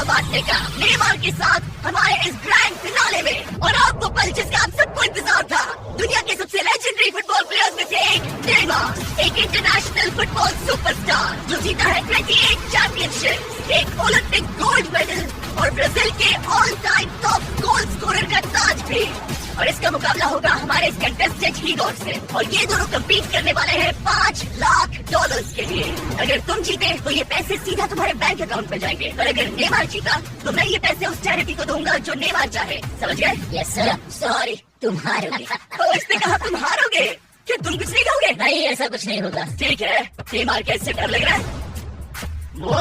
ज्यादा बांटने का नेमार के साथ हमारे इस ग्रैंड फिनाले में। और आप वो पल जिसका आप सबको इंतजार था। दुनिया के सबसे लेजेंडरी फुटबॉल प्लेयर्स में से एक नेमार, एक इंटरनेशनल फुटबॉल सुपरस्टार जो जीता है 28 चैंपियनशिप, एक ओलंपिक गोल्ड मेडल और ब्राजील के all time top goal scorer का ताज भी। और इसका मुकाबला होगा हमारे इस कंटेस्टेंट हीरोज से। और ये दोनों कम्पीट करने वाले हैं $5 लाख के लिए। अगर तुम जीते तो ये पैसे सीधा तुम्हारे बैंक अकाउंट में जाएंगे, और अगर नेमार जीता तो मैं ये पैसे उस चैरिटी को दूंगा जो नेमार चाहे। समझ गए? Yes sir. सॉरी, तुम हारोगे। तो इसने कहा तुम हारोगे? क्या तुम कुछ नहीं कहोगे? नहीं, ऐसा कुछ नहीं होगा। ठीक है, नेमार कैसे डर लग रहा है? वो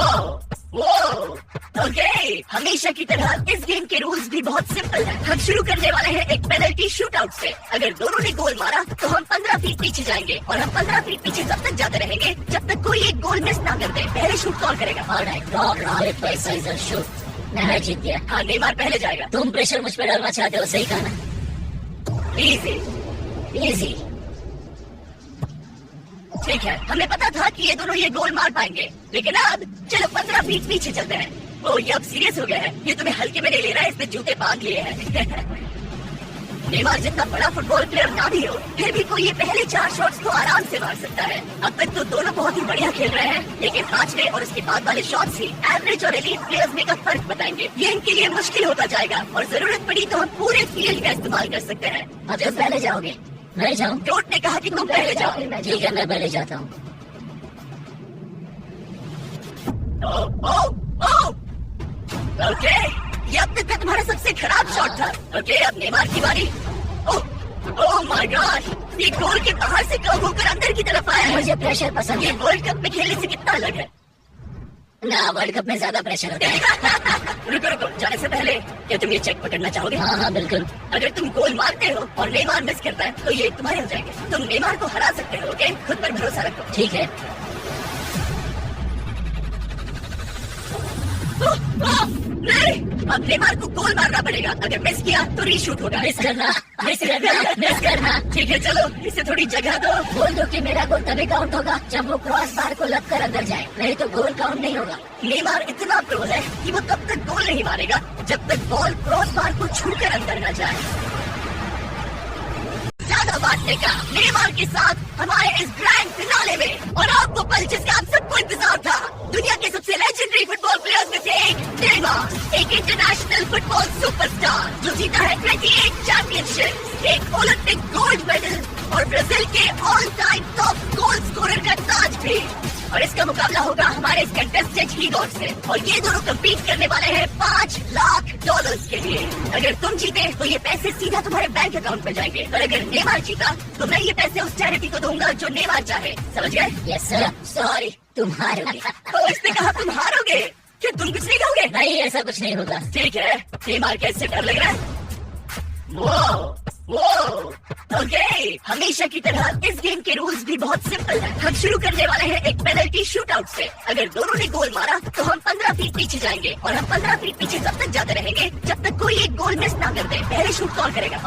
ओके। हमेशा की तरह इस गेम के रूल्स भी बहुत सिंपल है। हम शुरू करने वाले हैं एक पेनल्टी शूटआउट से। अगर दोनों ने गोल मारा तो हम 15 फीट पीछे जाएंगे, और हम 15 फीट पीछे तब तक जाते रहेंगे जब तक कोई एक गोल मिस ना कर दे। पहले शूट कौन करेगा? मैं जीत गया। हाँ, नेमार पहले जाएगा। तुम प्रेशर मुझ पर डालना चाहते हो, सही कहा ना? इजी। ठीक है, हमें पता था कि ये दोनों ये गोल मार पाएंगे, लेकिन अब चलो 15 फीट पीछे चलते हैं। ओ, ये अब सीरियस हो गया है। ये तुम्हें हल्के में नहीं ले रहा है, इसने जूते बांध लिए हैं। नेमार जितना बड़ा फुटबॉल प्लेयर ना भी हो, फिर भी कोई ये पहले 4 शॉट्स तो आराम से मार सकता है। अब तक तो दोनों बहुत ही बढ़िया खेल रहे हैं, लेकिन पांचवे और उसके बाद वाले शॉट्स ही एवरेज और एलीट प्लेयर्स में का फर्क बताएंगे। ये इनके लिए मुश्किल होता जाएगा, और जरूरत पड़ी तो हम पूरे फील्ड का इस्तेमाल कर सकते हैं। अब तुम पहले जाओगे? मैं जाऊँ? कोर्ट ने कहा कि तुम पहले जाओ। ठीक है, मैं पहले जाता हूँ। ओके, ये अब तक का तुम्हारा सबसे खराब शॉट था। ओके, अब नेमार की बारी। ओह माय गॉड, ये गोल के बाहर से कब होकर अंदर की तरफ आया है। मुझे प्रेशर पसंद ये है। वर्ल्ड कप में खेलने से कितना अलग है। ना, वर्ल्ड कप में ज्यादा प्रेशर होता है। रुको, जाने से पहले क्या तुम ये चेक पकड़ना चाहोगे? हाँ, बिल्कुल। अगर तुम गोल मारते हो और नेमार मिस करता है तो ये तुम्हारे हो जाएंगे। तुम नेमार को हरा सकते हो। ओके, खुद पर भरोसा रखो। ठीक है। नहीं, अब नेमार को गोल मारना पड़ेगा। अगर मिस किया तो रीशूट होगा। मिस करना। ठीक है, चलो इसे थोड़ी जगह दो। बोल दो कि मेरा गोल तभी काउंट होगा जब वो क्रॉस बार को लग कर अंदर जाए, नहीं तो गोल काउंट नहीं होगा। नेमार इतना प्रो है कि वो तब तक गोल नहीं मारेगा जब तक बॉल क्रॉस बार को छूकर अंदर न जाए। ज्यादा बांटने का नेमार के साथ हमारे इस ग्रैंड फिनाले में। और आप वो पल जिसका आप सबको इंतजार था। दुनिया के सबसे लेजेंडरी फुटबॉल प्लेयर्स में से एक नेमार, एक इंटरनेशनल फुटबॉल सुपरस्टार जो जीता है 28 चैंपियनशिप, एक ओलंपिक गोल्ड मेडल और ब्राजील के all time top goal scorer का ताज भी। और इसका मुकाबला होगा हमारे इस कंटेस्टेंट हीरोज से। और ये दोनों कम्पीट करने वाले हैं $5 लाख के लिए। अगर तुम जीते तो ये पैसे सीधा तुम्हारे बैंक अकाउंट में जाएंगे, और अगर नेमार जीता तो मैं ये पैसे उस चैरिटी को दूंगा जो नेमार चाहे। समझ गए? Yes sir. सॉरी, तुम हारोगे। तो इसने कहा तुम हारोगे? क्या तुम कुछ नहीं कहोगे? नहीं, ऐसा कुछ नहीं होगा। ठीक है, नेमार कैसे डर लग रहा है? ओके, हमेशा की तरह इस गेम के रूल्स भी बहुत सिंपल है। हम शुरू करने वाले हैं एक पेनल्टी शूटआउट से। अगर दोनों ने गोल मारा तो हम 15 फीट पीछे जाएंगे, और हम 15 फीट पीछे तब तक जाते रहेंगे जब तक कोई एक गोल मिस ना कर दे। पहले शूट कौन करेगा?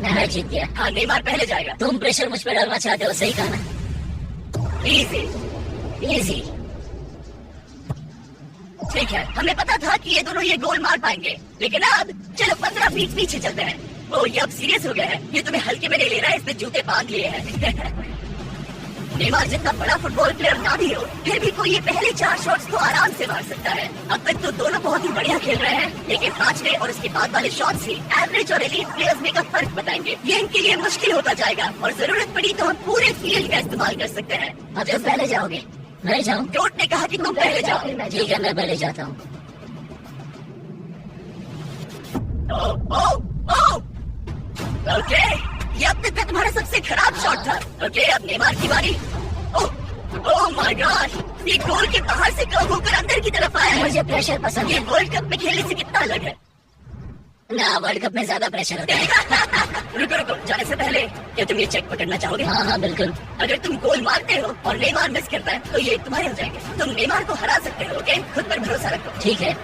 मैं जीत गया। हाँ, नेमार पहले जाएगा। तुम प्रेशर मुझ पर डालना चाहते हो, सही कहा ना? इजी। ठीक है, हमें पता था कि ये दोनों ये गोल मार पाएंगे, लेकिन अब चलो 15 फीट पीछे चलते हैं। ओ, ये अब सीरियस हो गया है। ये तुम्हें हल्के में नहीं ले रहा है, इसने जूते बांध लिए हैं। नेमार जितना बड़ा फुटबॉल प्लेयर ना भी हो, फिर भी कोई ये पहले 4 शॉट्स तो आराम से मार सकता है। अब तक तो दोनों बहुत ही बढ़िया खेल रहे हैं, लेकिन पांचवे और उसके बाद वाले शॉट्स ही एवरेज और एलीट प्लेयर्स में का फर्क बताएंगे। ये इनके लिए मुश्किल होता जाएगा, और जरूरत पड़ी तो हम पूरे फील्ड का इस्तेमाल कर सकते हैं। अब तुम पहले जाओगे? मैं जाऊँ? कोर्ट ने कहा कि तुम पहले जाओ। ठीक है, मैं पहले जाता हूँ। ओके, ये अब तक का तुम्हारा सबसे खराब शॉट था। ओके, अब नेमार की बारी। ओह माय गॉड, ये गोल के बाहर से कब होकर अंदर की तरफ आया है। मुझे प्रेशर पसंद ये है। वर्ल्ड कप में खेलने से कितना अलग है। ना, वर्ल्ड कप में ज्यादा प्रेशर होता है। रुको, जाने से पहले क्या तुम ये चेक पकड़ना चाहोगे? हाँ, बिल्कुल। अगर तुम गोल मारते हो और नेमार मिस करता है तो ये तुम्हारे हो जाएंगे। तुम नेमार को हरा सकते हो। ओके, खुद पर भरोसा रखो। ठीक है।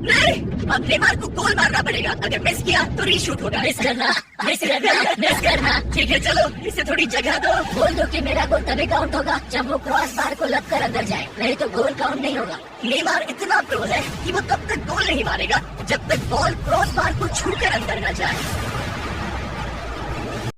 नहीं, अब नेमार को गोल मारना पड़ेगा। अगर मिस किया तो रीशूट होगा। मिस करना, मिस करना, मिस करना। ठीक है, चलो इसे थोड़ी जगह दो। बोल दो कि मेरा गोल तभी काउंट होगा जब वो क्रॉस बार को लग कर अंदर जाए, नहीं तो गोल काउंट नहीं होगा। नेमार इतना प्रो है कि वो तब तक गोल नहीं मारेगा जब तक बॉल क्रॉस बार को छूकर अंदर न जाए।